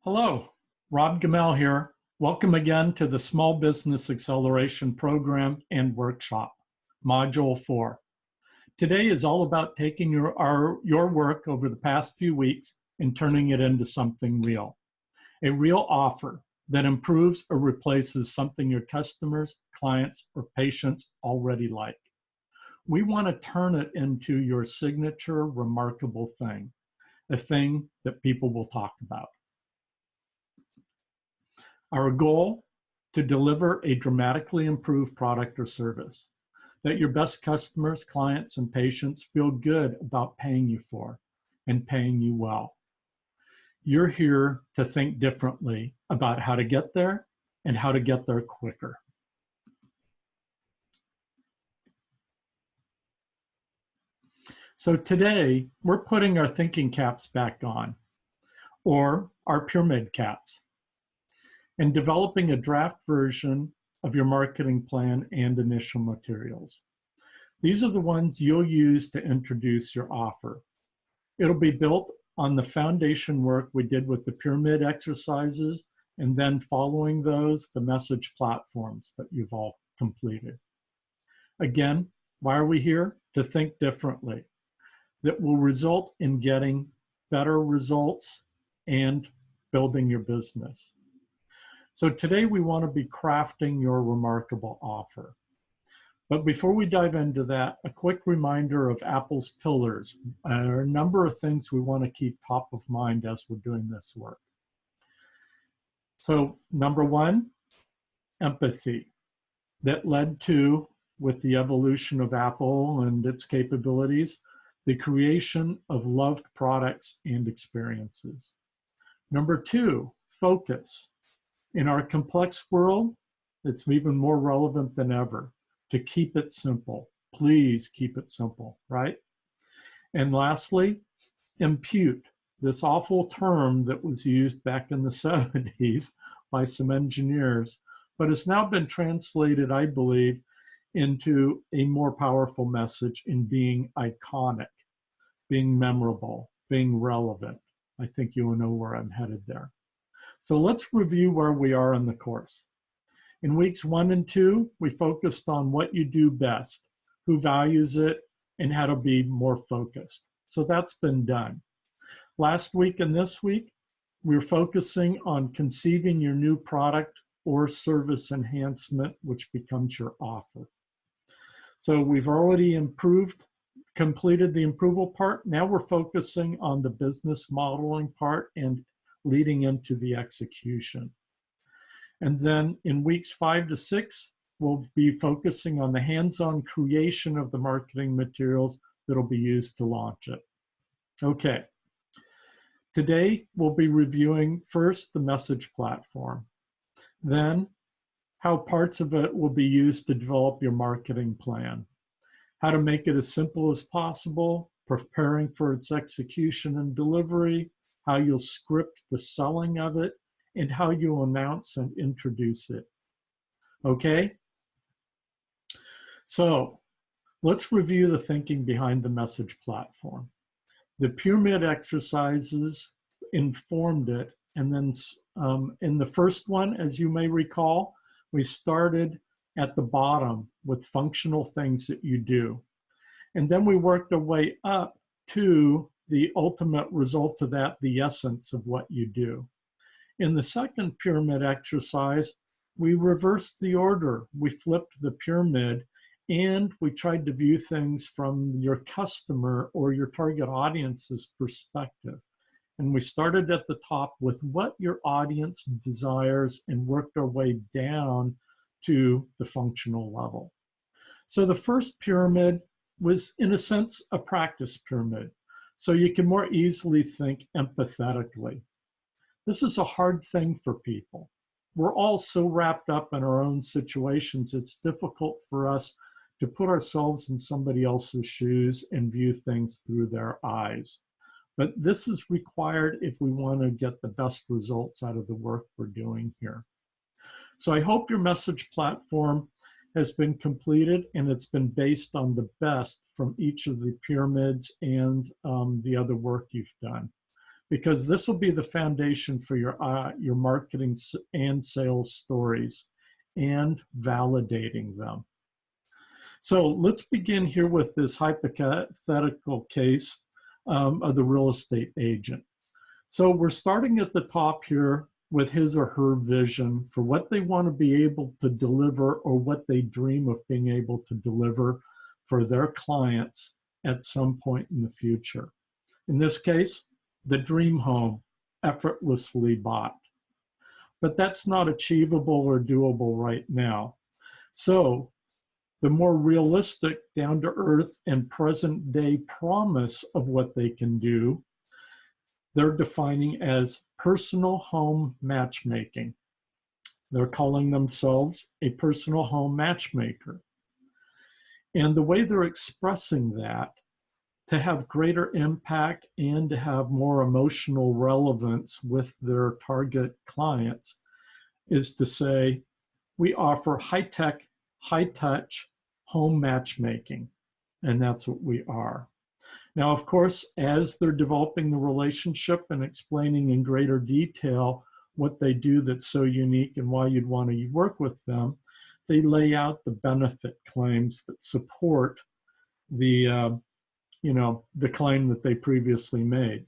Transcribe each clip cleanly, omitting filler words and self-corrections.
Hello, Rob Gamel here. Welcome again to the Small Business Acceleration Program and Workshop, Module 4. Today is all about taking your work over the past few weeks and turning it into something real. A real offer that improves or replaces something your customers, clients, or patients already like. We want to turn it into your signature remarkable thing, a thing that people will talk about. Our goal, to deliver a dramatically improved product or service that your best customers, clients, and patients feel good about paying you for and paying you well. You're here to think differently about how to get there and how to get there quicker. So today, we're putting our thinking caps back on, or our pyramid caps, and developing a draft version of your marketing plan and initial materials. These are the ones you'll use to introduce your offer. It'll be built on the foundation work we did with the pyramid exercises, and then following those, the message platforms that you've all completed. Again, why are we here? To think differently. That will result in getting better results and building your business. So today we want to be crafting your remarkable offer. But before we dive into that, a quick reminder of Apple's pillars. There are a number of things we want to keep top of mind as we're doing this work. So number one, empathy. That led to, with the evolution of Apple and its capabilities, the creation of loved products and experiences. Number two, focus. In our complex world, it's even more relevant than ever to keep it simple. Please keep it simple, right? And lastly, impute, this awful term that was used back in the 70s by some engineers, but has now been translated, I believe, into a more powerful message in being iconic, being memorable, being relevant. I think you will know where I'm headed there. So let's review where we are in the course. In weeks 1 and 2, we focused on what you do best, who values it, and how to be more focused. So that's been done. Last week and this week, we're focusing on conceiving your new product or service enhancement, which becomes your offer. So we've already completed the approval part. Now we're focusing on the business modeling part and leading into the execution. And then in weeks 5 to 6, we'll be focusing on the hands-on creation of the marketing materials that'll be used to launch it. Okay. Today, we'll be reviewing first the message platform, then how parts of it will be used to develop your marketing plan, how to make it as simple as possible, preparing for its execution and delivery, how you'll script the selling of it, and how you'll announce and introduce it. Okay? So let's review the thinking behind the message platform. The pyramid exercises informed it, and then in the first one, as you may recall, we started at the bottom with functional things that you do. And then we worked our way up to the ultimate result of that, the essence of what you do. In the second pyramid exercise, we reversed the order. We flipped the pyramid and we tried to view things from your customer or your target audience's perspective. And we started at the top with what your audience desires and worked our way down to the functional level. So the first pyramid was, in a sense, a practice pyramid. So you can more easily think empathetically. This is a hard thing for people. We're all so wrapped up in our own situations, it's difficult for us to put ourselves in somebody else's shoes and view things through their eyes. But this is required if we want to get the best results out of the work we're doing here. So I hope your message platform has been completed and it's been based on the best from each of the pyramids and the other work you've done. because this will be the foundation for your marketing and sales stories and validating them. So let's begin here with this hypothetical case of the real estate agent. So we're starting at the top here with his or her vision for what they want to be able to deliver, or what they dream of being able to deliver for their clients at some point in the future. In this case, the dream home, effortlessly bought. But that's not achievable or doable right now. So the more realistic, down-to-earth, and present-day promise of what they can do, they're defining as personal home matchmaking. They're calling themselves a personal home matchmaker. And the way they're expressing that, to have greater impact and to have more emotional relevance with their target clients, is to say, we offer high-tech, high-touch home matchmaking, and that's what we are. Now, of course, as they're developing the relationship and explaining in greater detail what they do that's so unique and why you'd want to work with them, they lay out the benefit claims that support the the claim that they previously made.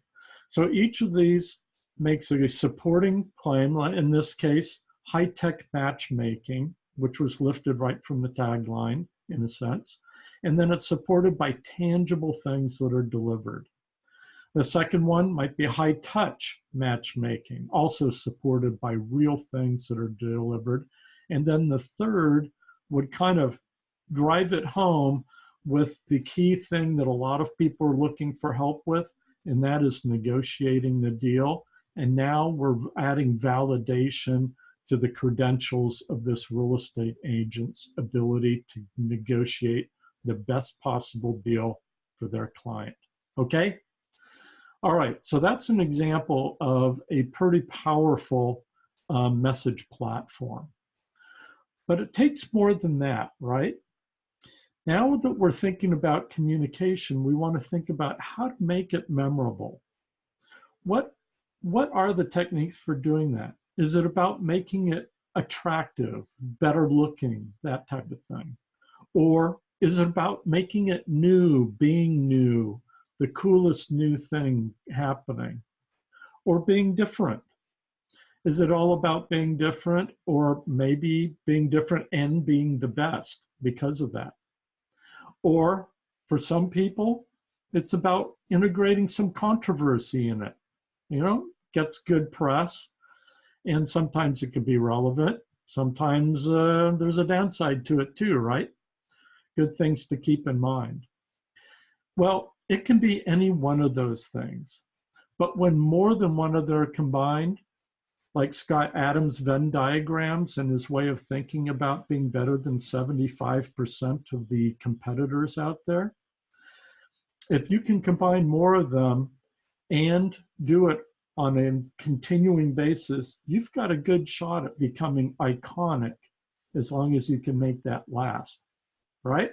So each of these makes a supporting claim, in this case, high-tech matchmaking, which was lifted right from the tagline, in a sense. And then it's supported by tangible things that are delivered. The second one might be high-touch matchmaking, also supported by real things that are delivered. And then the third would kind of drive it home with the key thing that a lot of people are looking for help with, and that is negotiating the deal. And now we're adding validation to the credentials of this real estate agent's ability to negotiate the best possible deal for their client. Okay? All right, so that's an example of a pretty powerful message platform. But it takes more than that, right? Now that we're thinking about communication, we want to think about how to make it memorable. What are the techniques for doing that? Is it about making it attractive, better looking, that type of thing? Or is it about making it new, being new, the coolest new thing happening? Or being different? Is it all about being different, or maybe being different and being the best because of that? Or for some people, it's about integrating some controversy in it. Gets good press, and sometimes it can be relevant. Sometimes there's a downside to it too, right? Good things to keep in mind. Well, it can be any one of those things. But when more than one of them are combined, like Scott Adams' Venn diagrams and his way of thinking about being better than 75% of the competitors out there, if you can combine more of them and do it on a continuing basis, you've got a good shot at becoming iconic, as long as you can make that last, right?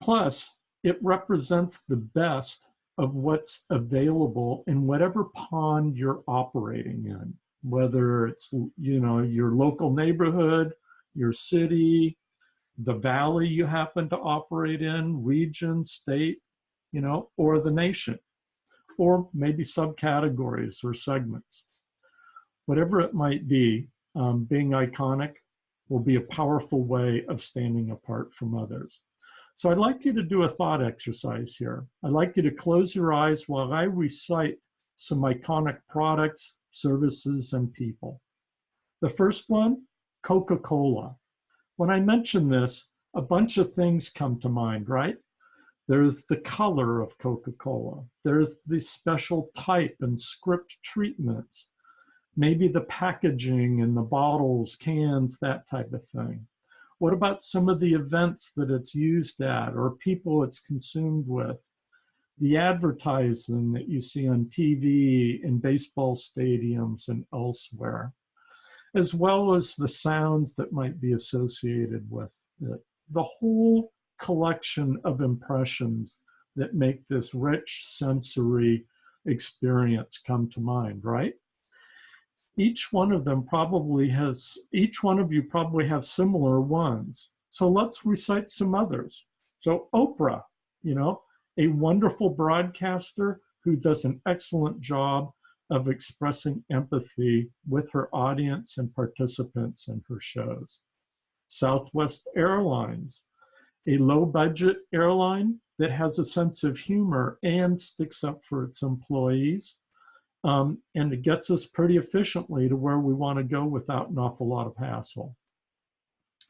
Plus, it represents the best of what's available in whatever pond you're operating in, whether it's, your local neighborhood, your city, the valley you happen to operate in, region, state, or the nation, or maybe subcategories or segments. Whatever it might be, being iconic will be a powerful way of standing apart from others. So I'd like you to do a thought exercise here. I'd like you to close your eyes while I recite some iconic products, services, and people. The first one, Coca-Cola. When I mention this, a bunch of things come to mind, right? There's the color of Coca-Cola. There's the special type and script treatments. Maybe the packaging and the bottles, cans, that type of thing. What about some of the events that it's used at or people it's consumed with? The advertising that you see on TV, in baseball stadiums, and elsewhere, as well as the sounds that might be associated with it. The whole collection of impressions that make this rich sensory experience come to mind, right? Each one of you probably have similar ones. So let's recite some others. So Oprah, a wonderful broadcaster who does an excellent job of expressing empathy with her audience and participants in her shows. Southwest Airlines, a low-budget airline that has a sense of humor and sticks up for its employees. And it gets us pretty efficiently to where we want to go without an awful lot of hassle.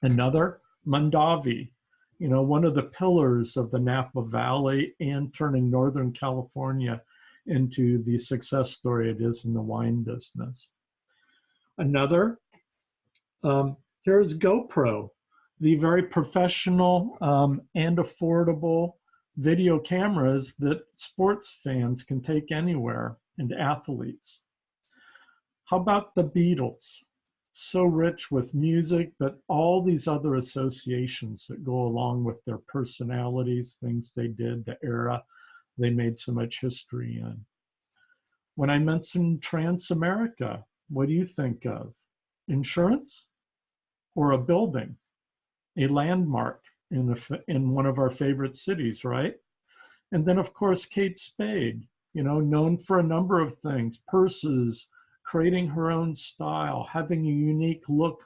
Another, Mondavi, one of the pillars of the Napa Valley and turning Northern California into the success story it is in the wine business. Another, here's GoPro, the very professional and affordable video cameras that sports fans can take anywhere, and athletes. How about the Beatles? So rich with music, but all these other associations that go along with their personalities, things they did, the era they made so much history in. When I mentioned Transamerica, what do you think of? Insurance or a building, a landmark in one of our favorite cities, right? And then, of course, Kate Spade, known for a number of things, purses, creating her own style, having a unique look,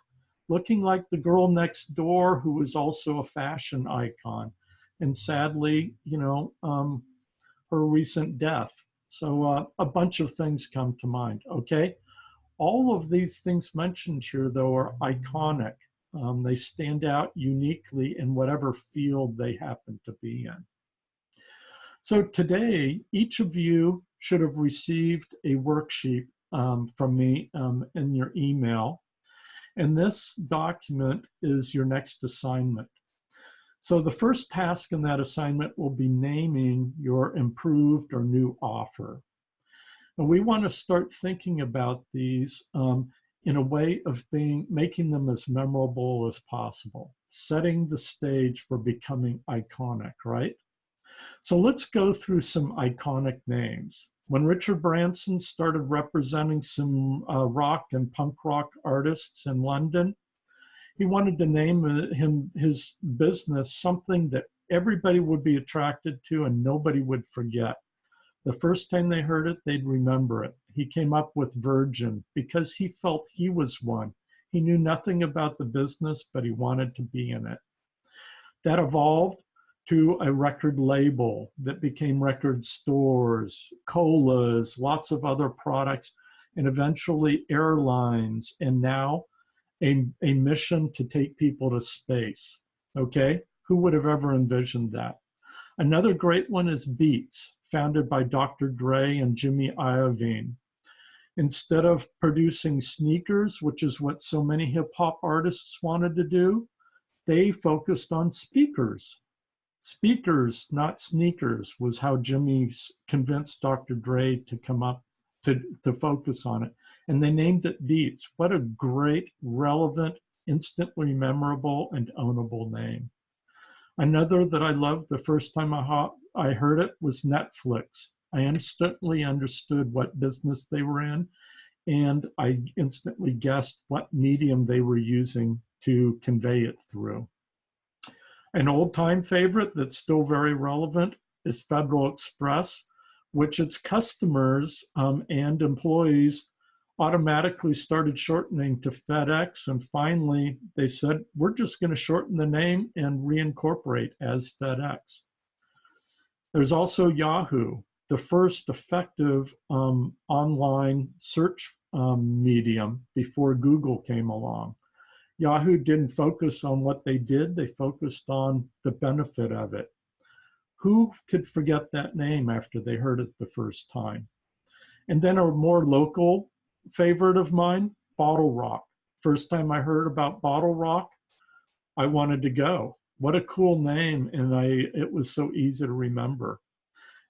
looking like the girl next door who was also a fashion icon. And sadly, her recent death. So a bunch of things come to mind, okay? All of these things mentioned here, though, are iconic. They stand out uniquely in whatever field they happen to be in. So today, each of you should have received a worksheet from me in your email. And this document is your next assignment. So the first task in that assignment will be naming your improved or new offer. And we want to start thinking about these in a way of making them as memorable as possible, setting the stage for becoming iconic, right? So let's go through some iconic names. When Richard Branson started representing some rock and punk rock artists in London, he wanted to name his business something that everybody would be attracted to and nobody would forget. The first time they heard it, they'd remember it. He came up with Virgin because he felt he was one. He knew nothing about the business, but he wanted to be in it. That evolved to a record label that became record stores, colas, lots of other products, and eventually airlines, and now a mission to take people to space, okay? Who would have ever envisioned that? Another great one is Beats, founded by Dr. Dre and Jimmy Iovine. Instead of producing sneakers, which is what so many hip hop artists wanted to do, they focused on speakers. Speakers, not sneakers, was how Jimmy convinced Dr. Dre to come up to focus on it. And they named it Beats. What a great, relevant, instantly memorable, and ownable name. Another that I loved the first time I heard it was Netflix. I instantly understood what business they were in, and I instantly guessed what medium they were using to convey it through. An old-time favorite that's still very relevant is Federal Express, which its customers and employees automatically started shortening to FedEx. And finally, they said, we're just going to shorten the name and reincorporate as FedEx. There's also Yahoo, the first effective online search medium before Google came along. Yahoo didn't focus on what they did, they focused on the benefit of it. Who could forget that name after they heard it the first time? And then a more local favorite of mine, Bottle Rock. First time I heard about Bottle Rock, I wanted to go. What a cool name, and it was so easy to remember.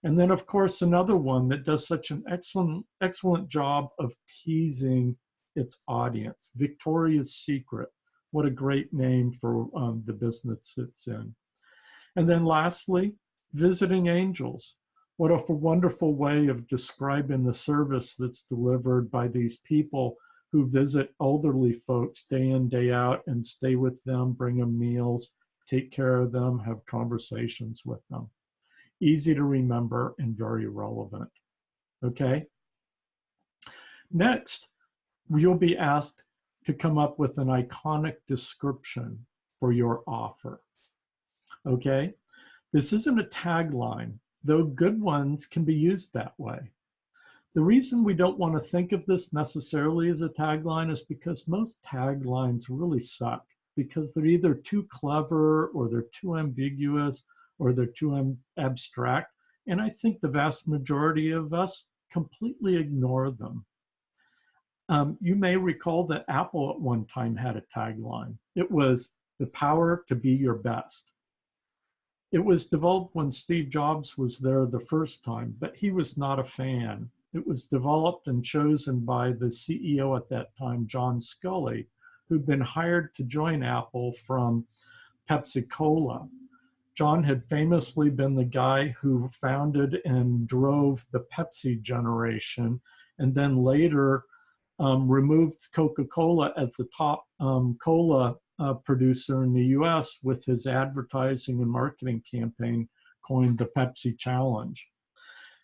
And then, of course, another one that does such an excellent job of teasing its audience, Victoria's Secret. What a great name for the business it's in. And then lastly, Visiting Angels. What a wonderful way of describing the service that's delivered by these people who visit elderly folks day in, day out, and stay with them, bring them meals, take care of them, have conversations with them. Easy to remember and very relevant. Okay? Next, you'll be asked to come up with an iconic description for your offer. Okay? This isn't a tagline, though good ones can be used that way. The reason we don't want to think of this necessarily as a tagline is because most taglines really suck, because they're either too clever or they're too ambiguous or they're too abstract. And I think the vast majority of us completely ignore them. You may recall that Apple at one time had a tagline. It was the power to be your best. It was developed when Steve Jobs was there the first time, but he was not a fan. It was developed and chosen by the CEO at that time, John Sculley, who'd been hired to join Apple from Pepsi-Cola. John had famously been the guy who founded and drove the Pepsi generation, and then later removed Coca-Cola as the top cola producer in the US with his advertising and marketing campaign coined the Pepsi Challenge.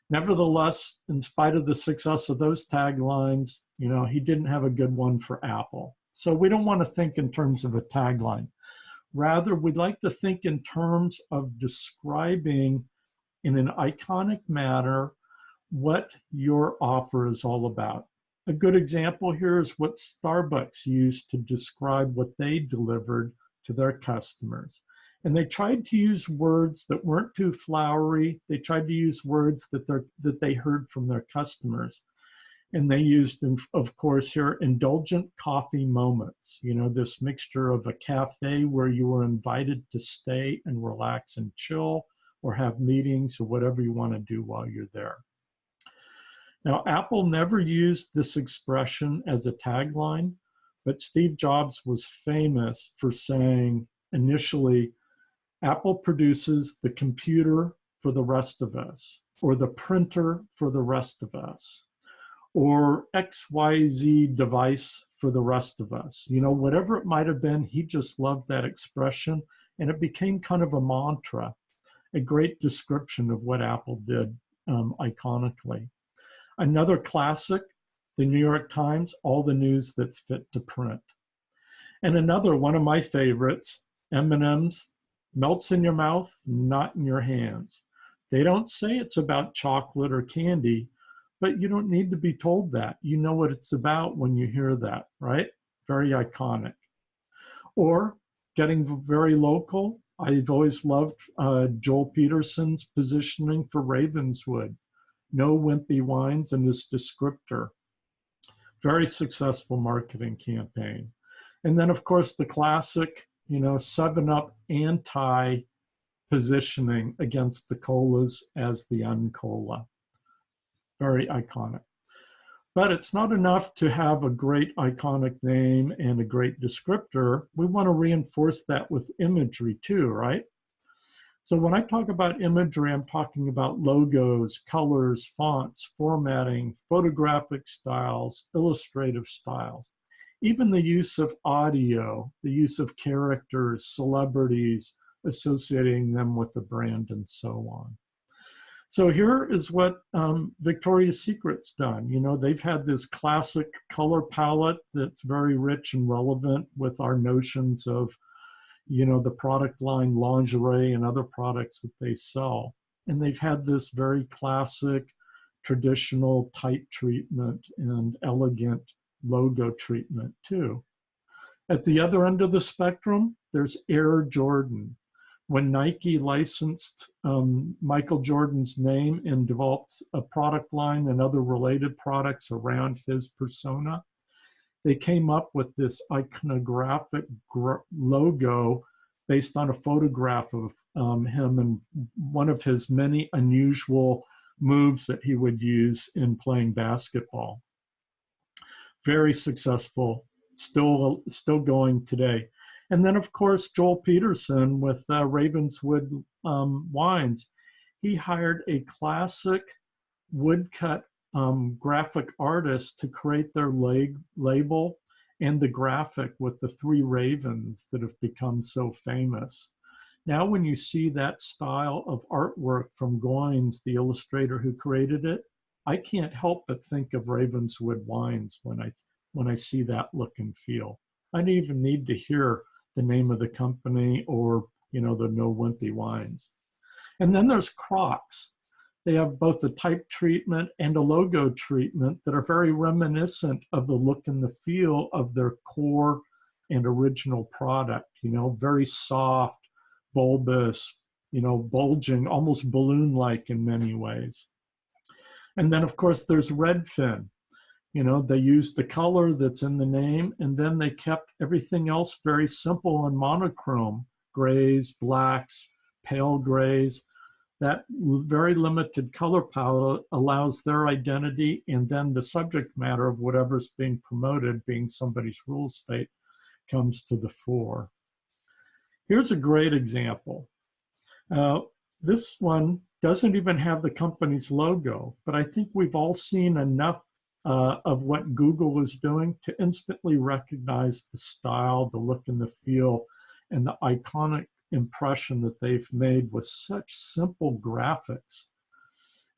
Nevertheless, in spite of the success of those taglines, he didn't have a good one for Apple. So we don't want to think in terms of a tagline. Rather, we'd like to think in terms of describing in an iconic manner what your offer is all about. A good example here is what Starbucks used to describe what they delivered to their customers. And they tried to use words that weren't too flowery. They tried to use words that they heard from their customers. And they used, of course, here, indulgent coffee moments. This mixture of a cafe where you were invited to stay and relax and chill, or have meetings or whatever you want to do while you're there. Now, Apple never used this expression as a tagline, but Steve Jobs was famous for saying initially, Apple produces the computer for the rest of us, or the printer for the rest of us, or XYZ device for the rest of us. Whatever it might have been, he just loved that expression, and it became kind of a mantra, a great description of what Apple did iconically. Another classic, the New York Times, all the news that's fit to print. And another one of my favorites, M&M's, melts in your mouth, not in your hands. They don't say it's about chocolate or candy, but you don't need to be told that. You know what it's about when you hear that, right? Very iconic. Or getting very local, I've always loved Joel Peterson's positioning for Ravenswood. No wimpy wines in this descriptor. Very successful marketing campaign. And then, of course, the classic, 7-Up anti-positioning against the colas as the uncola. Very iconic. But it's not enough to have a great iconic name and a great descriptor. We want to reinforce that with imagery too, right? So when I talk about imagery, I'm talking about logos, colors, fonts, formatting, photographic styles, illustrative styles, even the use of audio, the use of characters, celebrities, associating them with the brand, and so on. So here is what Victoria's Secret's done. They've had this classic color palette that's very rich and relevant with our notions of the product line lingerie and other products that they sell. And they've had this very classic, traditional type treatment and elegant logo treatment too. At the other end of the spectrum, there's Air Jordan. When Nike licensed Michael Jordan's name and developed a product line and other related products around his persona, they came up with this iconographic logo based on a photograph of him and one of his many unusual moves that he would use in playing basketball. Very successful, still going today. And then, of course, Joel Peterson with Ravenswood wines. he hired a classic woodcut graphic artist to create their label and the graphic with the three ravens that have become so famous. Now, when you see that style of artwork from Goines, the illustrator who created it, I can't help but think of Ravenswood Wines when I see that look and feel. I don't even need to hear the name of the company or, the No Wimpy Wines. And then there's Crocs. They have both a type treatment and a logo treatment that are very reminiscent of the look and the feel of their core and original product, very soft, bulbous, bulging, almost balloon-like in many ways. And then, of course, there's Redfin. They used the color that's in the name, and then they kept everything else very simple and monochrome, grays, blacks, pale grays. That very limited color palette allows their identity, and then the subject matter of whatever's being promoted, being somebody's real estate, comes to the fore. Here's a great example. This one doesn't even have the company's logo, but I think we've all seen enough of what Google is doing to instantly recognize the style, the look and the feel, and the iconic impression that they've made with such simple graphics.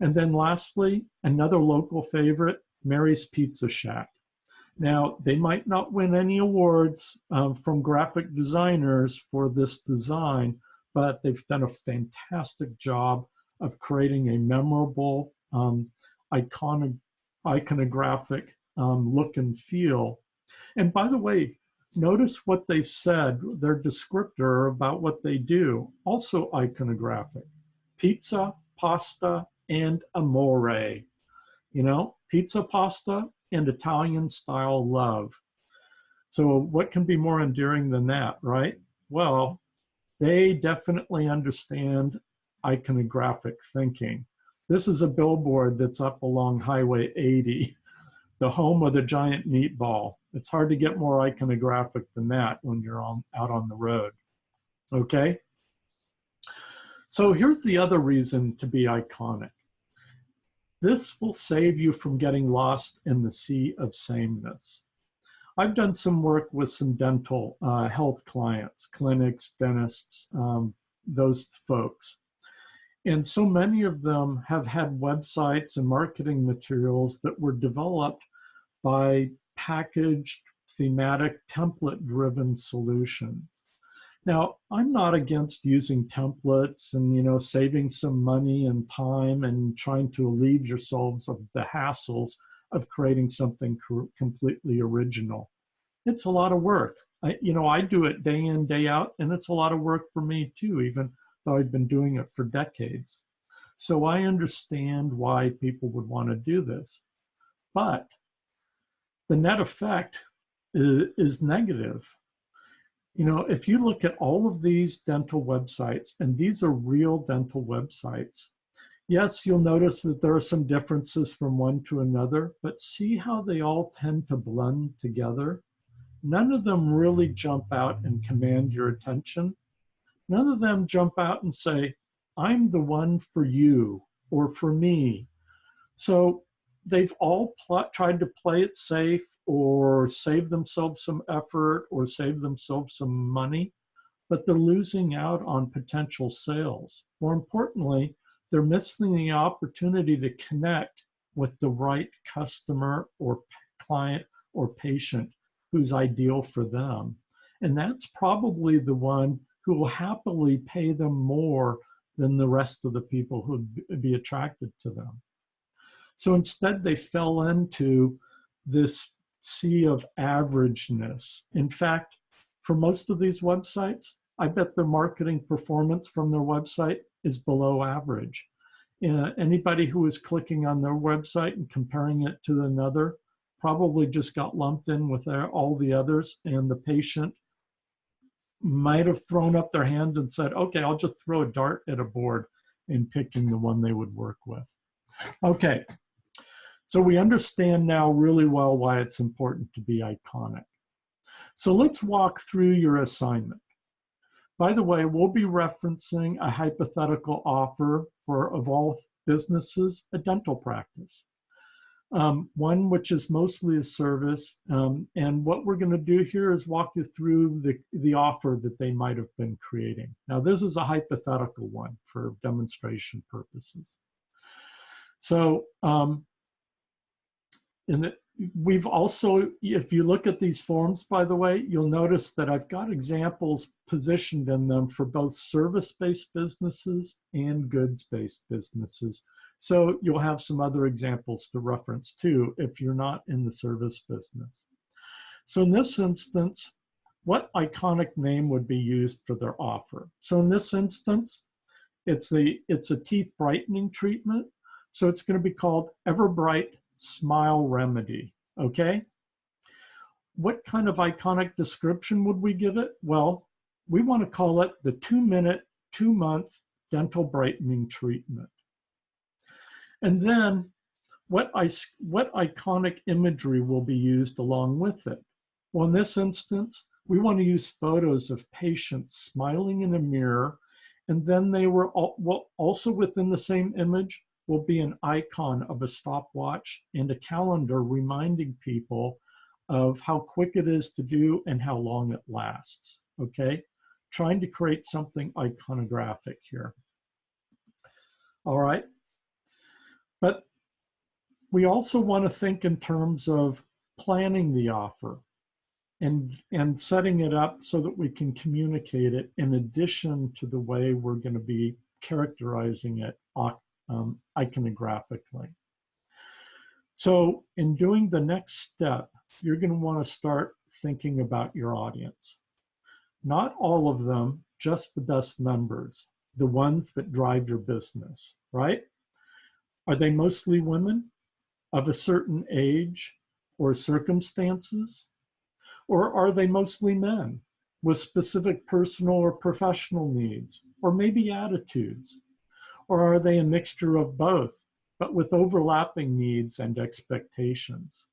And then lastly, another local favorite, Mary's Pizza Shack. Now, they might not win any awards from graphic designers for this design, but they've done a fantastic job of creating a memorable, iconographic look and feel. And by the way, notice what they've said, their descriptor about what they do, also iconographic. Pizza, pasta, and amore. Pizza, pasta, and Italian-style love. So what can be more endearing than that, right? Well, they definitely understand iconographic thinking. This is a billboard that's up along Highway 80, the home of the giant meatball. It's hard to get more iconographic than that when you're out on the road, okay? So here's the other reason to be iconic. This will save you from getting lost in the sea of sameness. I've done some work with some dental health clients, clinics, dentists, those folks. And so many of them have had websites and marketing materials that were developed by packaged, thematic, template-driven solutions. Now, I'm not against using templates and, saving some money and time and trying to relieve yourselves of the hassles of creating something completely original. It's a lot of work. I do it day in, day out, and it's a lot of work for me too, even though I've been doing it for decades. So I understand why people would want to do this. But the net effect is negative. If you look at all of these dental websites, and these are real dental websites, yes, you'll notice that there are some differences from one to another, but see how they all tend to blend together? None of them really jump out and command your attention. None of them jump out and say, I'm the one for you or for me. So they've all tried to play it safe or save themselves some effort or save themselves some money, but they're losing out on potential sales. More importantly, they're missing the opportunity to connect with the right customer or client or patient who's ideal for them. And that's probably the one who will happily pay them more than the rest of the people who would be attracted to them. So instead, they fell into this sea of averageness. In fact, for most of these websites, I bet their marketing performance from their website is below average. Anybody who is clicking on their website and comparing it to another probably just got lumped in with all the others, and the patient might have thrown up their hands and said, okay, I'll just throw a dart at a board in picking the one they would work with. Okay, so we understand now really well why it's important to be iconic. So let's walk through your assignment. By the way, we'll be referencing a hypothetical offer for, of all businesses, a dental practice. One which is mostly a service. And what we're going to do here is walk you through the offer that they might have been creating. Now, this is a hypothetical one for demonstration purposes. So we've also, if you look at these forms, by the way, you'll notice that I've got examples positioned in them for both service-based businesses and goods-based businesses. So you'll have some other examples to reference too if you're not in the service business. So in this instance, what iconic name would be used for their offer? So in this instance, it's a teeth brightening treatment. So it's going to be called Everbright Smile Remedy, okay? What kind of iconic description would we give it? Well, we want to call it the 2-minute, 2-month dental brightening treatment. And then what iconic imagery will be used along with it? Well, in this instance, we want to use photos of patients smiling in a mirror, and then they were also within the same image will be an icon of a stopwatch and a calendar reminding people of how quick it is to do and how long it lasts, okay? Trying to create something iconographic here. All right. But we also want to think in terms of planning the offer and setting it up so that we can communicate it in addition to the way we're going to be characterizing it iconographically. So in doing the next step, you're going to want to start thinking about your audience. Not all of them, just the best members, the ones that drive your business, right? Are they mostly women of a certain age or circumstances? Or are they mostly men with specific personal or professional needs, or maybe attitudes? Or are they a mixture of both, but with overlapping needs and expectations?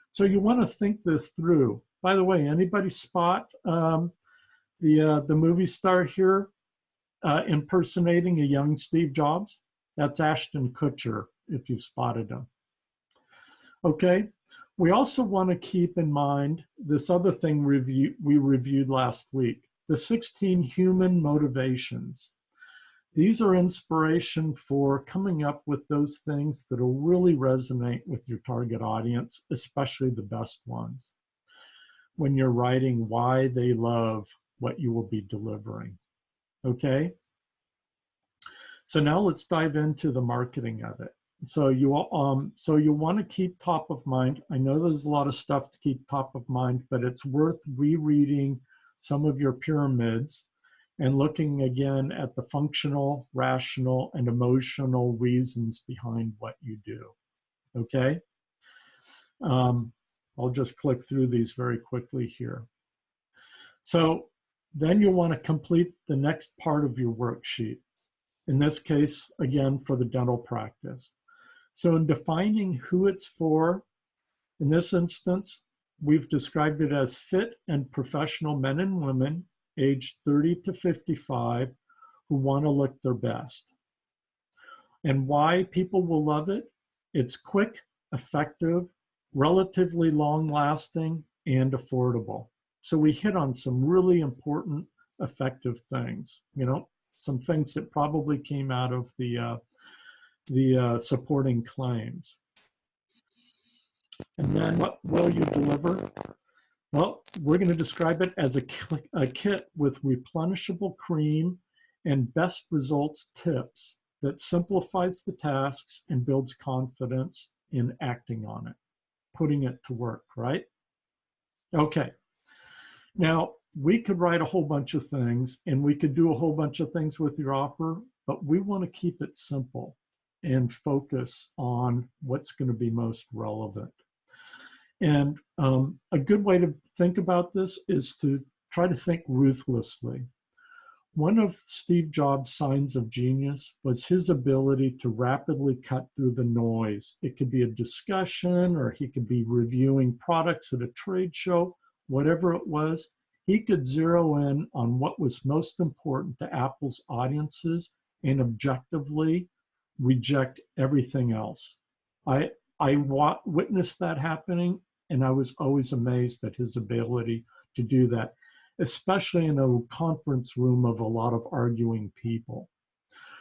So you want to think this through. By the way, anybody spot the movie star here impersonating a young Steve Jobs? That's Ashton Kutcher, if you've spotted him. Okay, we also want to keep in mind this other thing we reviewed last week, the 16 human motivations. These are inspiration for coming up with those things that will really resonate with your target audience, especially the best ones, when you're writing why they love what you will be delivering, okay? So now let's dive into the marketing of it. So you want to keep top of mind. I know there's a lot of stuff to keep top of mind, but it's worth rereading some of your pyramids and looking again at the functional, rational, and emotional reasons behind what you do, okay? I'll just click through these very quickly here. So then you'll want to complete the next part of your worksheet. In this case, again, for the dental practice. So in defining who it's for, in this instance, we've described it as fit and professional men and women aged 30 to 55 who want to look their best. And why people will love it? It's quick, effective, relatively long-lasting, and affordable. So we hit on some really important, effective things, you know, some things that probably came out of the supporting claims. And then what will you deliver? Well, we're going to describe it as a kit with replenishable cream and best results tips that simplifies the tasks and builds confidence in acting on it, putting it to work, right? Okay. Now, we could write a whole bunch of things and we could do a whole bunch of things with your offer, but we want to keep it simple and focus on what's going to be most relevant. And a good way to think about this is to try to think ruthlessly. One of Steve Jobs' signs of genius was his ability to rapidly cut through the noise. It could be a discussion, or he could be reviewing products at a trade show, whatever it was. He could zero in on what was most important to Apple's audiences and objectively reject everything else. I witnessed that happening, and I was always amazed at his ability to do that, especially in a conference room of a lot of arguing people.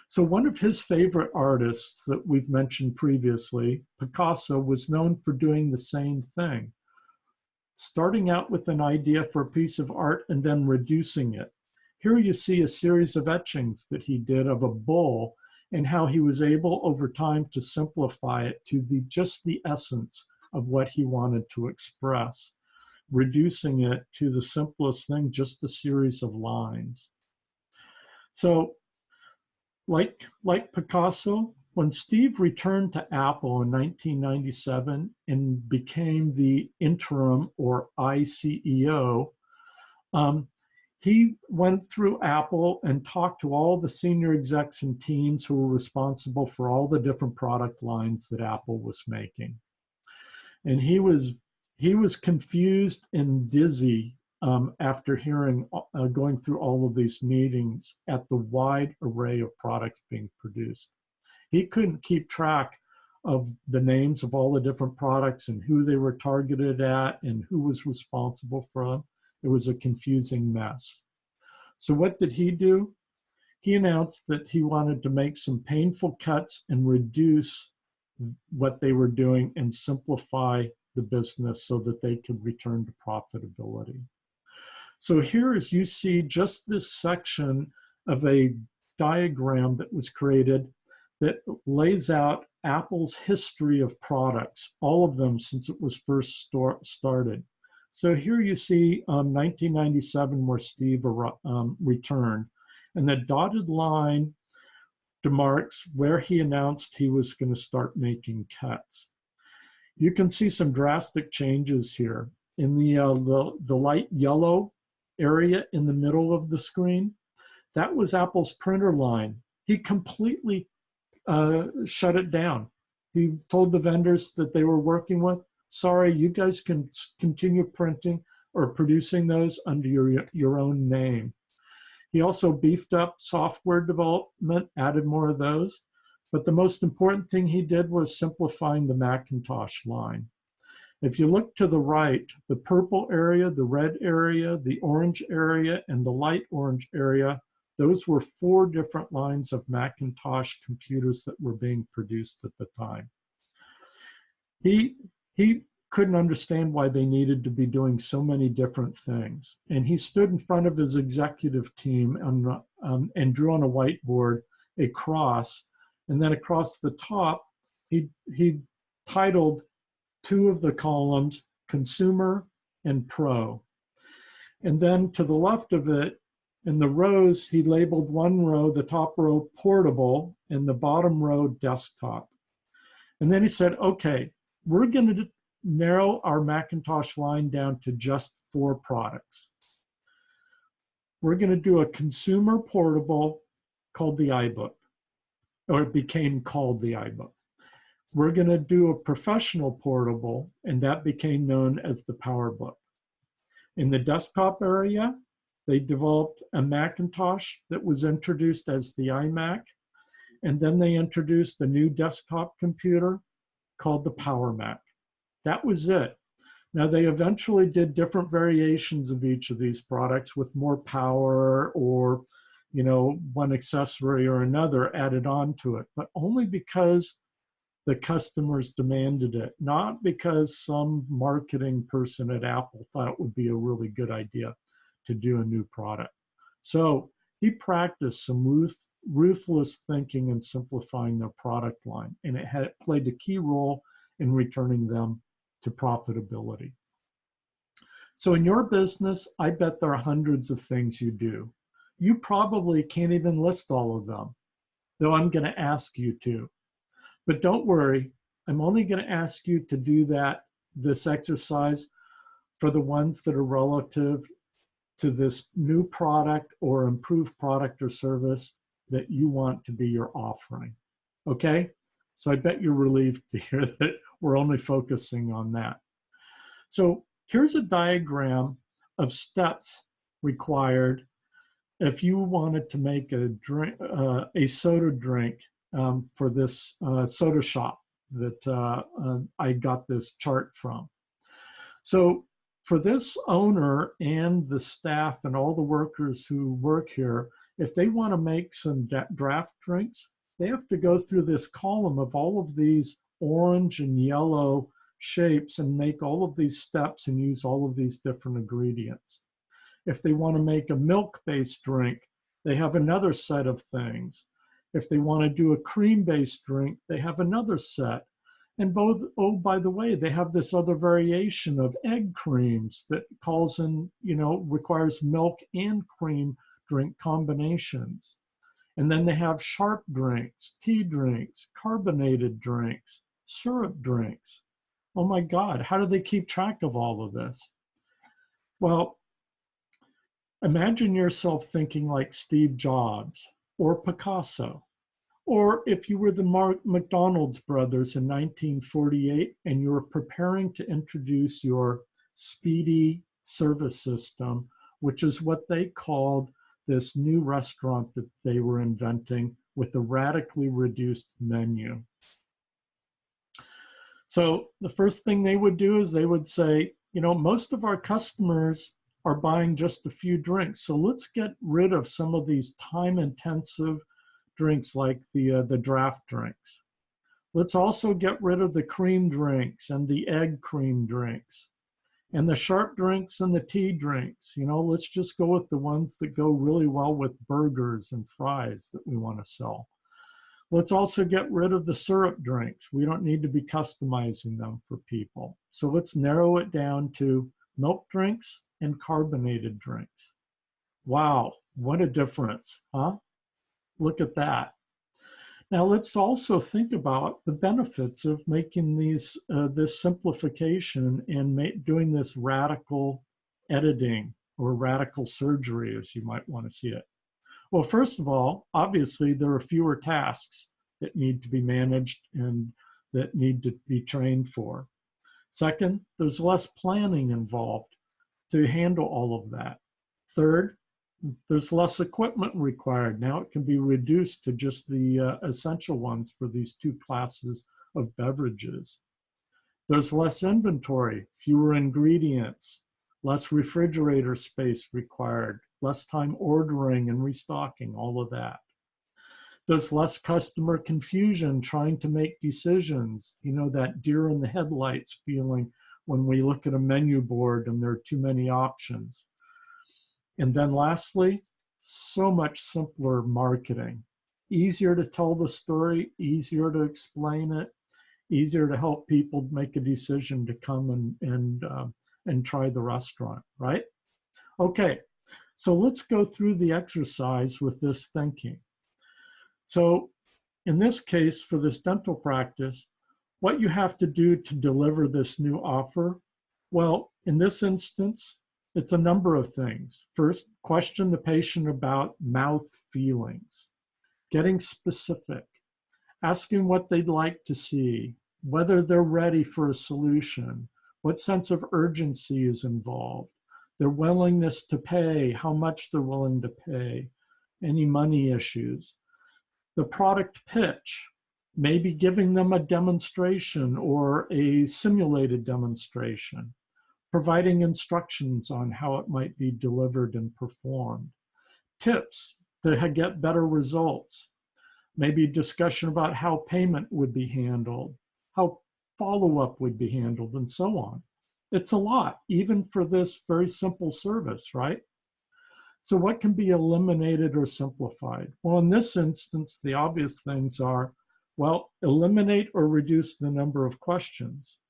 So one of his favorite artists that we've mentioned previously, Picasso, was known for doing the same thing, starting out with an idea for a piece of art and then reducing it. Here you see a series of etchings that he did of a bull and how he was able over time to simplify it to just the essence of what he wanted to express, reducing it to the simplest thing, just a series of lines. So like Picasso, when Steve returned to Apple in 1997 and became the interim or ICEO, he went through Apple and talked to all the senior execs and teams who were responsible for all the different product lines that Apple was making. And he was confused and dizzy after going through all of these meetings at the wide array of products being produced. He couldn't keep track of the names of all the different products and who they were targeted at and who was responsible for them. It was a confusing mess. So what did he do? He announced that he wanted to make some painful cuts and reduce what they were doing and simplify the business so that they could return to profitability. So here, as you see, just this section of a diagram that was created that lays out Apple's history of products, all of them since it was first started. So here you see 1997 where Steve returned, and the dotted line demarks where he announced he was going to start making cuts. You can see some drastic changes here. In the light yellow area in the middle of the screen, that was Apple's printer line. He completely shut it down. He told the vendors that they were working with, sorry, you guys can continue printing or producing those under your own name. He also beefed up software development, added more of those. But the most important thing he did was simplifying the Macintosh line. If you look to the right, the purple area, the red area, the orange area, and the light orange area, those were 4 different lines of Macintosh computers that were being produced at the time. He couldn't understand why they needed to be doing so many different things. And he stood in front of his executive team and drew on a whiteboard a cross. And then across the top, he titled 2 of the columns Consumer and Pro. And then to the left of it, in the rows, he labeled one row, the top row, Portable, and the bottom row, Desktop. And then he said, okay, we're going to narrow our Macintosh line down to just 4 products. We're going to do a consumer portable called the iBook, or it became called the iBook. We're going to do a professional portable, and that became known as the PowerBook. In the desktop area, they developed a Macintosh that was introduced as the iMac, and then they introduced a new desktop computer called the PowerMac. That was it. Now, they eventually did different variations of each of these products with more power or, one accessory or another added on to it, but only because the customers demanded it, not because some marketing person at Apple thought it would be a really good idea to do a new product. So he practiced some ruthless thinking and simplifying their product line, and it played a key role in returning them to profitability. So in your business, I bet there are hundreds of things you do. You probably can't even list all of them, though I'm going to ask you to. But don't worry, I'm only going to ask you to do this exercise for the ones that are relative to this new product or improved product or service that you want to be your offering. Okay? So I bet you're relieved to hear that we're only focusing on that. So here's a diagram of steps required if you wanted to make a drink, a soda drink for this soda shop that I got this chart from. So for this owner and the staff and all the workers who work here, if they want to make some draft drinks, they have to go through this column of all of these orange and yellow shapes and make all of these steps and use all of these different ingredients. If they want to make a milk-based drink, they have another set of things. If they want to do a cream-based drink, they have another set. And both, oh, by the way, they have this other variation of egg creams that calls in, requires milk and cream drink combinations. And then they have sharp drinks, tea drinks, carbonated drinks, syrup drinks. Oh my God, how do they keep track of all of this? Well, imagine yourself thinking like Steve Jobs or Picasso. Or if you were the McDonald's brothers in 1948 and you were preparing to introduce your speedy service system, which is what they called this new restaurant that they were inventing with a radically reduced menu. So the first thing they would do is they would say, most of our customers are buying just a few drinks. So let's get rid of some of these time-intensive drinks like the draft drinks. Let's also get rid of the cream drinks and the egg cream drinks and the sharp drinks and the tea drinks. Let's just go with the ones that go really well with burgers and fries that we want to sell. Let's also get rid of the syrup drinks. We don't need to be customizing them for people. So let's narrow it down to milk drinks and carbonated drinks. Wow, what a difference, huh? Look at that. Now let's also think about the benefits of making this simplification and doing this radical editing or radical surgery, as you might want to see it. Well, first of all, obviously there are fewer tasks that need to be managed and that need to be trained for. Second, there's less planning involved to handle all of that. Third, there's less equipment required. Now it can be reduced to just the essential ones for these two classes of beverages. There's less inventory, fewer ingredients, less refrigerator space required, less time ordering and restocking, all of that. There's less customer confusion trying to make decisions, that deer in the headlights feeling when we look at a menu board and there are too many options. And then lastly, so much simpler marketing. Easier to tell the story, easier to explain it, easier to help people make a decision to come and try the restaurant, right? Okay, so let's go through the exercise with this thinking. So in this case, for this dental practice, what you have to do to deliver this new offer, well, in this instance, it's a number of things. First, question the patient about mouth feelings, getting specific, asking what they'd like to see, whether they're ready for a solution, what sense of urgency is involved, their willingness to pay, how much they're willing to pay, any money issues. The product pitch, maybe giving them a demonstration or a simulated demonstration, providing instructions on how it might be delivered and performed, tips to get better results, maybe discussion about how payment would be handled, how follow-up would be handled, and so on. It's a lot, even for this very simple service, right? So what can be eliminated or simplified? Well, in this instance, the obvious things are, well, eliminate or reduce the number of questions.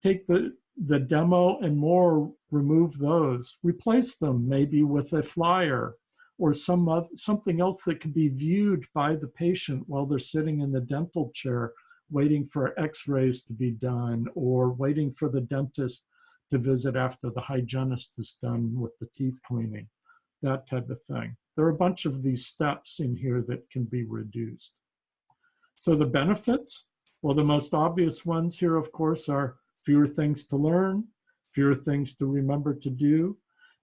Take the demo and more, remove those, replace them maybe with a flyer or something else that can be viewed by the patient while they're sitting in the dental chair waiting for x-rays to be done or waiting for the dentist to visit after the hygienist is done with the teeth cleaning, that type of thing. There are a bunch of these steps in here that can be reduced. So the benefits, well, the most obvious ones here, of course, are fewer things to learn, fewer things to remember to do,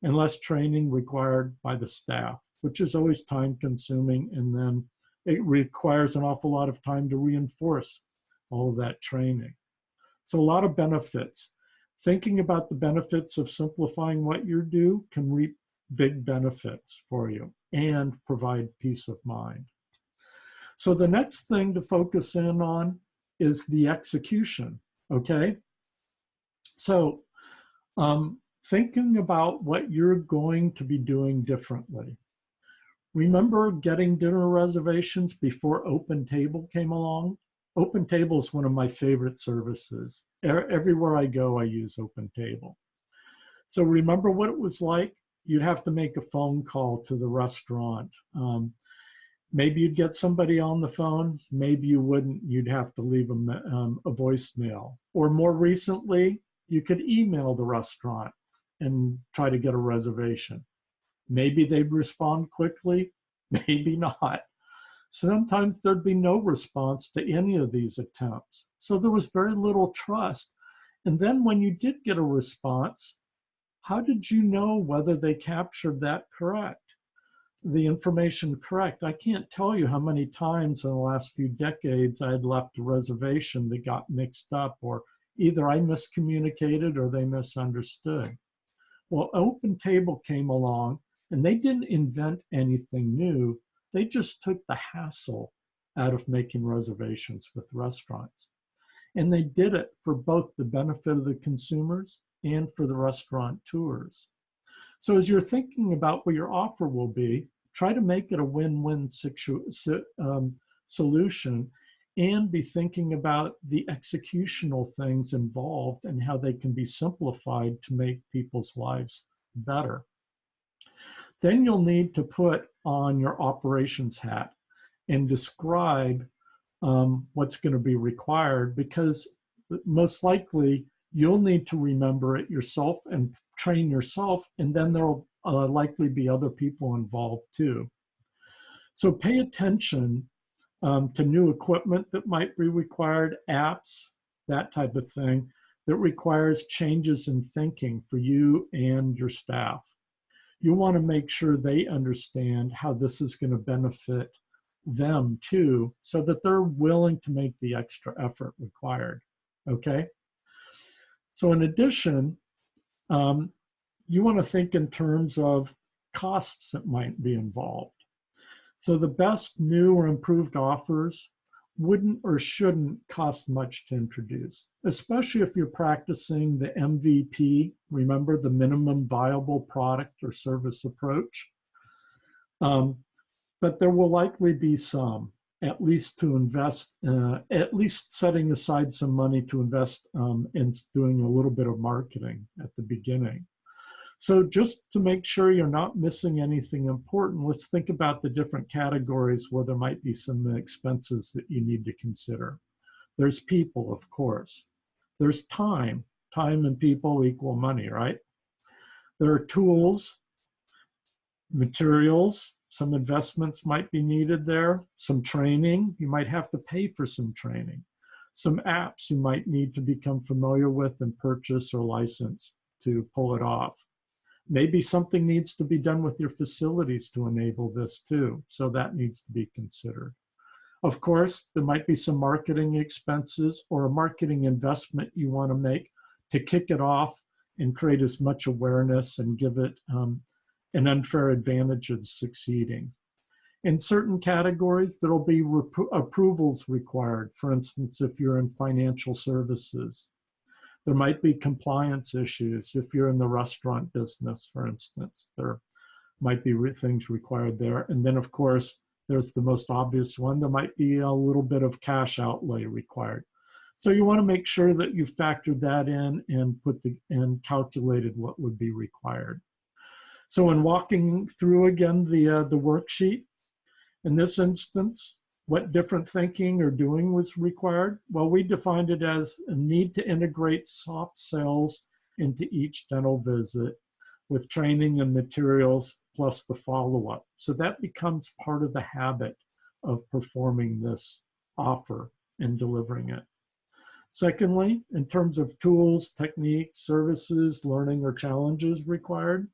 and less training required by the staff. which is always time consuming. And then it requires an awful lot of time to reinforce all of that training. So a lot of benefits. Thinking about the benefits of simplifying what you do can reap big benefits for you and provide peace of mind. So the next thing to focus in on is the execution, okay? So thinking about what you're going to be doing differently. Remember getting dinner reservations before OpenTable came along? OpenTable is one of my favorite services. Everywhere I go, I use OpenTable. So remember what it was like? You'd have to make a phone call to the restaurant. Maybe you'd get somebody on the phone. Maybe you wouldn't. You'd have to leave a voicemail. Or more recently, you could email the restaurant and try to get a reservation. Maybe they'd respond quickly, maybe not. Sometimes there'd be no response to any of these attempts. So there was very little trust. And then when you did get a response, how did you know whether they captured that correct? The information correct? I can't tell you how many times in the last few decades I had left a reservation that got mixed up, or either I miscommunicated or they misunderstood. Well, OpenTable came along and they didn't invent anything new. They just took the hassle out of making reservations with restaurants. And they did it for both the benefit of the consumers and for the restaurateurs. So as you're thinking about what your offer will be, try to make it a win-win solution, and be thinking about the executional things involved and how they can be simplified to make people's lives better. Then you'll need to put on your operations hat and describe what's going to be required, because most likely you'll need to remember it yourself and train yourself, and then there'll likely be other people involved too. So pay attention to new equipment that might be required, apps, that type of thing, that requires changes in thinking for you and your staff. You want to make sure they understand how this is going to benefit them too, so that they're willing to make the extra effort required, okay? So in addition, you want to think in terms of costs that might be involved. So the best new or improved offers wouldn't or shouldn't cost much to introduce, especially if you're practicing the MVP, remember, the minimum viable product or service approach. But there will likely be some, at least to invest, at least setting aside some money to invest in doing a little bit of marketing at the beginning. So just to make sure you're not missing anything important, let's think about the different categories where there might be some expenses that you need to consider. There's people, of course. There's time. Time and people equal money, right? There are tools, materials, some investments might be needed there, some training, you might have to pay for some training, some apps you might need to become familiar with and purchase or license to pull it off. Maybe something needs to be done with your facilities to enable this too, so that needs to be considered. Of course, there might be some marketing expenses or a marketing investment you want to make to kick it off and create as much awareness and give it an unfair advantage of succeeding. In certain categories, there will be approvals required. For instance, if you're in financial services, there might be compliance issues. If you're in the restaurant business, for instance, there might be things required there. And then, of course, there's the most obvious one. There might be a little bit of cash outlay required. So you want to make sure that you factored that in and calculated what would be required. So in walking through again the worksheet, in this instance, what different thinking or doing was required? Well, we defined it as a need to integrate soft sales into each dental visit with training and materials plus the follow-up. So that becomes part of the habit of performing this offer and delivering it. Secondly, in terms of tools, techniques, services, learning, or challenges required,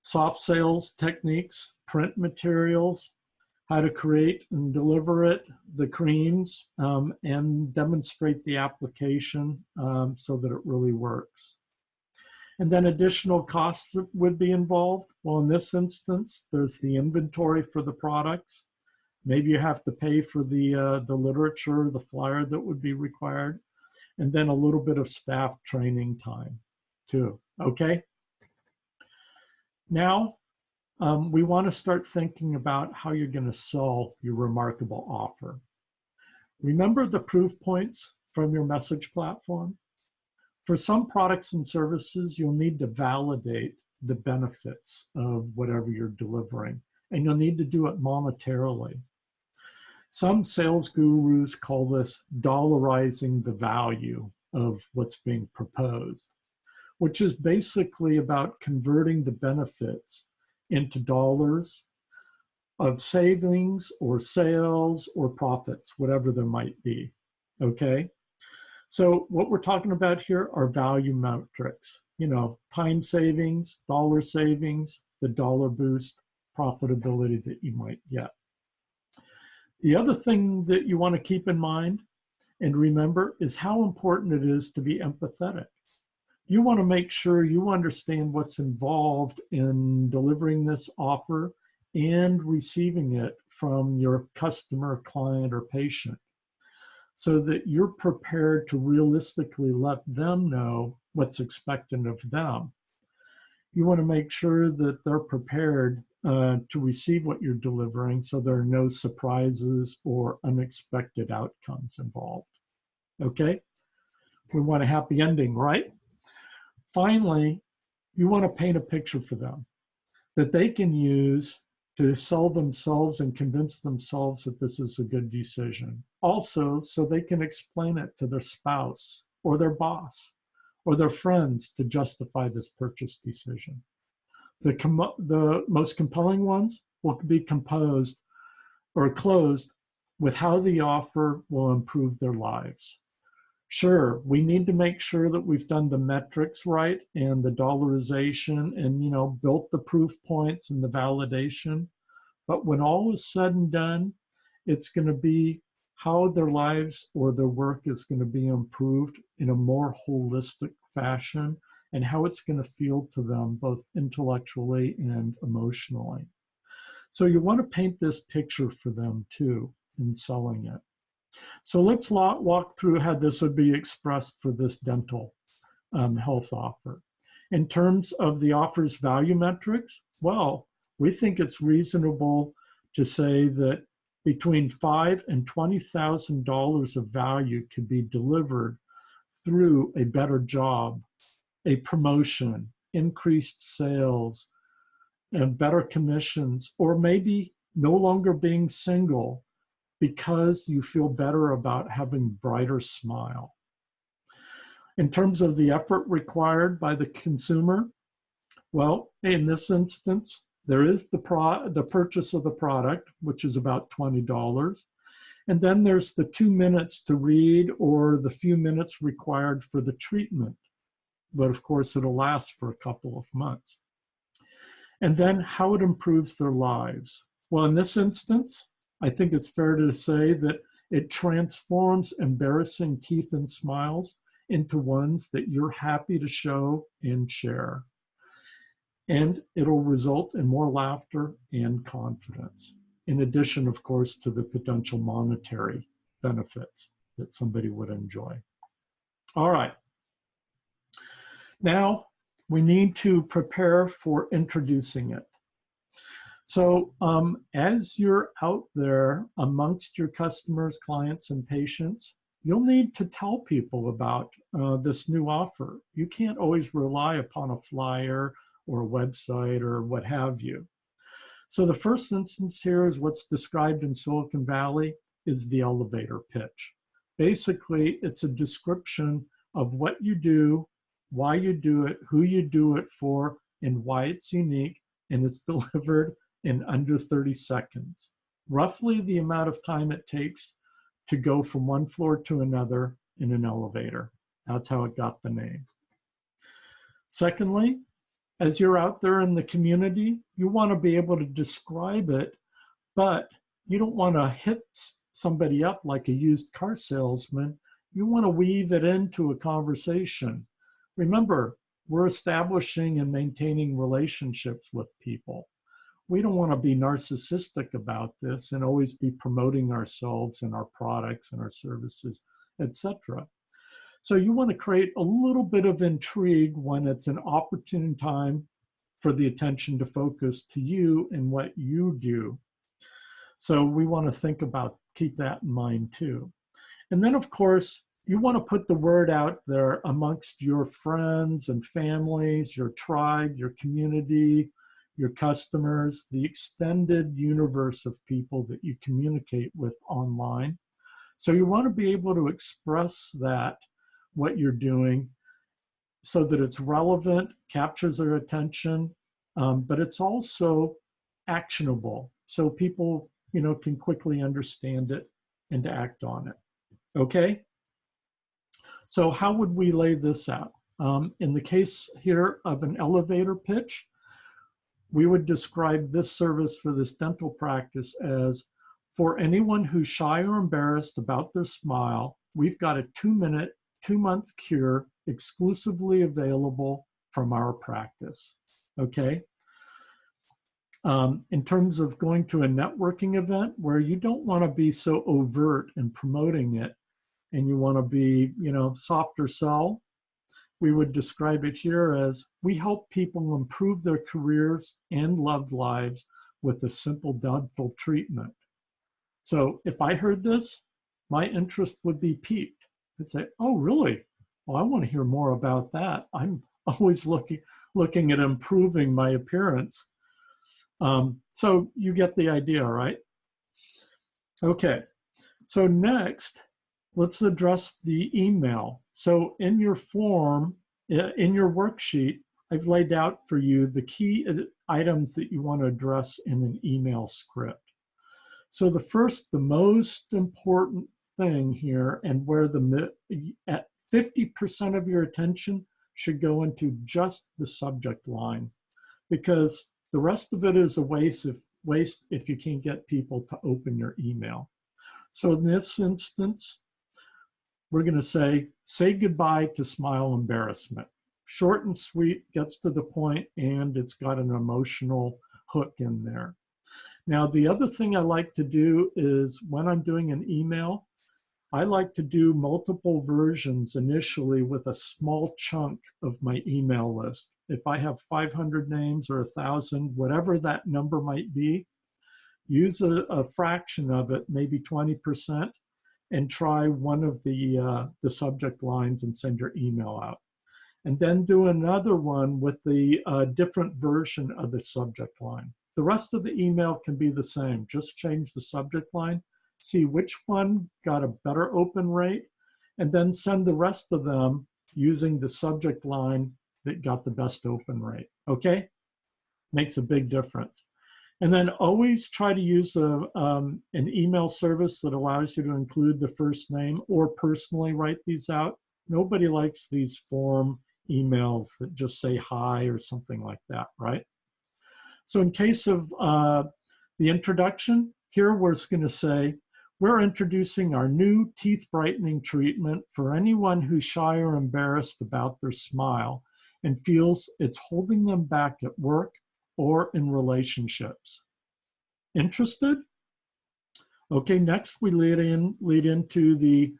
soft sales techniques, print materials, how to create and deliver it, the creams, and demonstrate the application so that it really works. And then additional costs that would be involved. Well, in this instance, there's the inventory for the products. Maybe you have to pay for the literature, the flyer that would be required, and then a little bit of staff training time too, okay? Now, we want to start thinking about how you're going to sell your remarkable offer. Remember the proof points from your message platform? For some products and services, you'll need to validate the benefits of whatever you're delivering, and you'll need to do it monetarily. Some sales gurus call this dollarizing the value of what's being proposed, which is basically about converting the benefits into dollars of savings or sales or profits, whatever there might be, okay? So what we're talking about here are value metrics, you know, time savings, dollar savings, the dollar boost, profitability that you might get. The other thing that you want to keep in mind and remember is how important it is to be empathetic. You want to make sure you understand what's involved in delivering this offer and receiving it from your customer, client, or patient, so that you're prepared to realistically let them know what's expected of them. You want to make sure that they're prepared to receive what you're delivering so there are no surprises or unexpected outcomes involved. Okay? We want a happy ending, right? Finally, you want to paint a picture for them that they can use to sell themselves and convince themselves that this is a good decision. Also, so they can explain it to their spouse or their boss or their friends to justify this purchase decision. The most compelling ones will be composed or closed with how the offer will improve their lives. Sure, we need to make sure that we've done the metrics right and the dollarization and, you know, built the proof points and the validation. But when all is said and done, it's going to be how their lives or their work is going to be improved in a more holistic fashion and how it's going to feel to them both intellectually and emotionally. So you want to paint this picture for them too in selling it. So let's walk through how this would be expressed for this dental health offer. In terms of the offer's value metrics, well, we think it's reasonable to say that between $5,000 and $20,000 of value could be delivered through a better job, a promotion, increased sales, and better commissions, or maybe no longer being single because you feel better about having a brighter smile. In terms of the effort required by the consumer, well, in this instance, there is the purchase of the product, which is about $20. And then there's the 2 minutes to read or the few minutes required for the treatment. But of course, it'll last for a couple of months. And then how it improves their lives. Well, in this instance, I think it's fair to say that it transforms embarrassing teeth and smiles into ones that you're happy to show and share. And it'll result in more laughter and confidence, in addition, of course, to the potential monetary benefits that somebody would enjoy. All right. Now, we need to prepare for introducing it. So as you're out there amongst your customers, clients, and patients, you'll need to tell people about this new offer. You can't always rely upon a flyer or a website or what have you. So the first instance here is what's described in Silicon Valley is the elevator pitch. Basically, it's a description of what you do, why you do it, who you do it for, and why it's unique, and it's delivered in under 30 seconds, roughly the amount of time it takes to go from one floor to another in an elevator. That's how it got the name. Secondly, as you're out there in the community, you want to be able to describe it, but you don't want to hit somebody up like a used car salesman. You want to weave it into a conversation. Remember, we're establishing and maintaining relationships with people. We don't want to be narcissistic about this and always be promoting ourselves and our products and our services, etc. So you want to create a little bit of intrigue when it's an opportune time for the attention to focus to you and what you do. So we want to think about, keep that in mind too. And then of course, you want to put the word out there amongst your friends and families, your tribe, your community, your customers, the extended universe of people that you communicate with online. So you want to be able to express that, what you're doing, so that it's relevant, captures their attention, but it's also actionable. So people, can quickly understand it and act on it. Okay? So how would we lay this out? In the case here of an elevator pitch, we would describe this service for this dental practice as, for anyone who's shy or embarrassed about their smile, we've got a 2-minute, 2-month cure exclusively available from our practice. Okay? In terms of going to a networking event where you don't want to be so overt in promoting it and you want to be, softer sell, we would describe it here as, we help people improve their careers and love lives with a simple dental treatment. So if I heard this, my interest would be piqued. I'd say, oh, really? Well, I want to hear more about that. I'm always looking at improving my appearance. So you get the idea, right? Okay, so next, let's address the email. So in your form, in your worksheet, I've laid out for you the key items that you want to address in an email script. So the most important thing here, and where at 50% of your attention should go into just the subject line, because the rest of it is a waste if you can't get people to open your email. So in this instance, we're going to say goodbye to smile embarrassment. Short and sweet, gets to the point, and it's got an emotional hook in there. Now, the other thing I like to do is when I'm doing an email, I like to do multiple versions initially with a small chunk of my email list. If I have 500 names or 1,000, whatever that number might be, use a fraction of it, maybe 20%, and try one of the subject lines and send your email out. And then do another one with the different version of the subject line. The rest of the email can be the same, just change the subject line, see which one got a better open rate, and then send the rest of them using the subject line that got the best open rate, okay? Makes a big difference. And then always try to use an email service that allows you to include the first name or personally write these out. Nobody likes these form emails that just say hi or something like that, right? So in case of the introduction, here we're going to say, we're introducing our new teeth brightening treatment for anyone who's shy or embarrassed about their smile and feels it's holding them back at work or in relationships. Interested? Okay, next we lead into the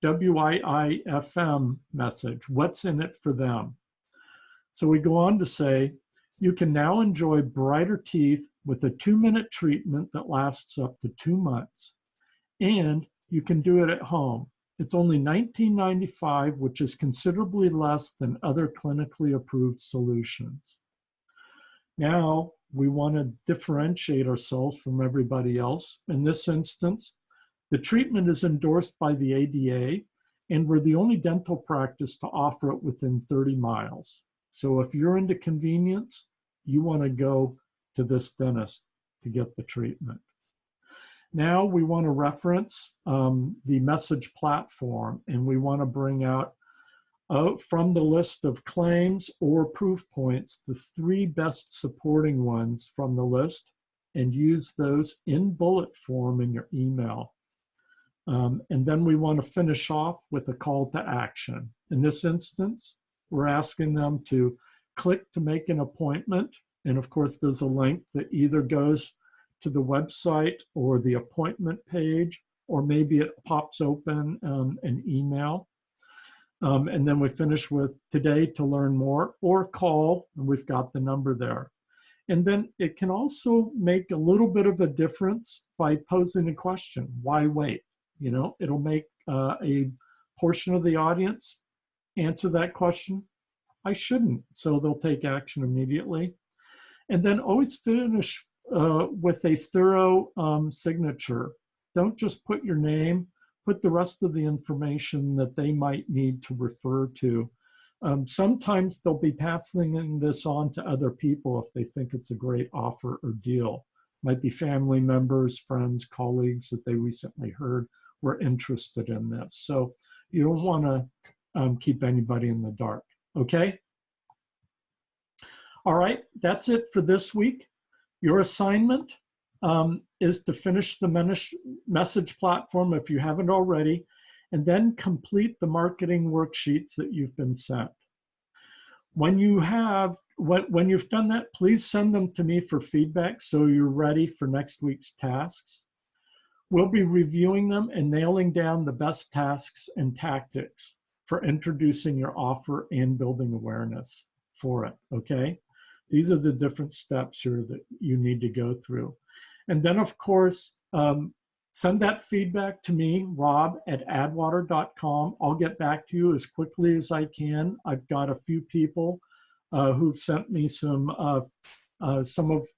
WIIFM message. What's in it for them? So we go on to say, you can now enjoy brighter teeth with a 2-minute treatment that lasts up to 2 months. And you can do it at home. It's only $19.95, which is considerably less than other clinically approved solutions. Now, we want to differentiate ourselves from everybody else. In this instance, the treatment is endorsed by the ADA, and we're the only dental practice to offer it within 30 miles. So if you're into convenience, you want to go to this dentist to get the treatment. Now we want to reference the message platform, and we want to bring out from the list of claims or proof points, the 3 best supporting ones from the list, and use those in bullet form in your email. And then we want to finish off with a call to action. In this instance, we're asking them to click to make an appointment. And of course, there's a link that either goes to the website or the appointment page, or maybe it pops open an email. And then we finish with today to learn more, or call, and we've got the number there. And then it can also make a little bit of a difference by posing a question. Why wait? You know, it'll make a portion of the audience answer that question. I shouldn't. So they'll take action immediately. And then always finish with a thorough signature. Don't just put your name, put the rest of the information that they might need to refer to. Sometimes they'll be passing this on to other people if they think it's a great offer or deal. Might be family members, friends, colleagues that they recently heard were interested in this. So you don't want to keep anybody in the dark, okay? All right, that's it for this week. Your assignment is to finish the message platform if you haven't already, and then complete the marketing worksheets that you've been sent. When you've done that, please send them to me for feedback so you're ready for next week's tasks. We'll be reviewing them and nailing down the best tasks and tactics for introducing your offer and building awareness for it, okay? These are the different steps here that you need to go through. And then, of course, send that feedback to me, rob@addwater.com. I'll get back to you as quickly as I can. I've got a few people who've sent me some of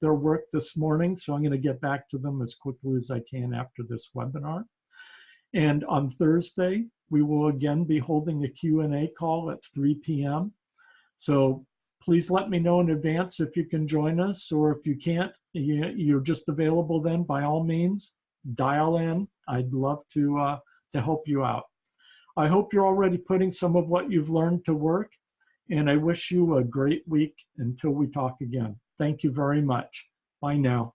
their work this morning, so I'm going to get back to them as quickly as I can after this webinar. And on Thursday, we will again be holding a Q&A call at 3 p.m. So please let me know in advance if you can join us, or if you can't, you're just available then, by all means, dial in. I'd love to help you out. I hope you're already putting some of what you've learned to work, and I wish you a great week until we talk again. Thank you very much. Bye now.